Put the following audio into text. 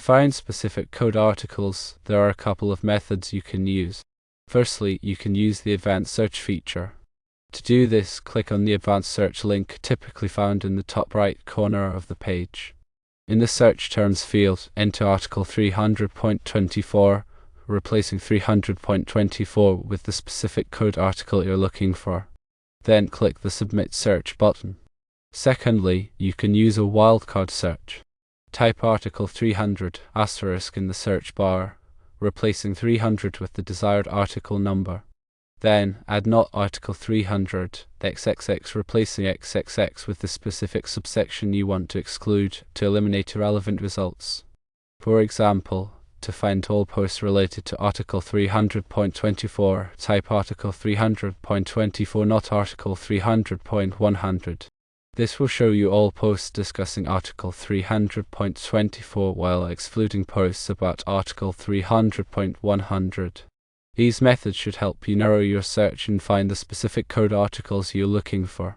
find specific code articles, there are a couple of methods you can use. Firstly, you can use the advanced search feature. To do this, click on the advanced search link typically found in the top right corner of the page. In the search terms field, enter article 300.24, replacing 300.24 with the specific code article you're looking for. Then click the Submit Search button. Secondly, you can use a wildcard search. Type article 300 * in the search bar, replacing 300 with the desired article number. Then add not article 300 XXX, replacing XXX with the specific subsection you want to exclude to eliminate irrelevant results. For example, to find all posts related to article 300.24, type article 300.24 not article 300.100. This will show you all posts discussing article 300.24 while excluding posts about article 300.100. These methods should help you narrow your search and find the specific code articles you're looking for.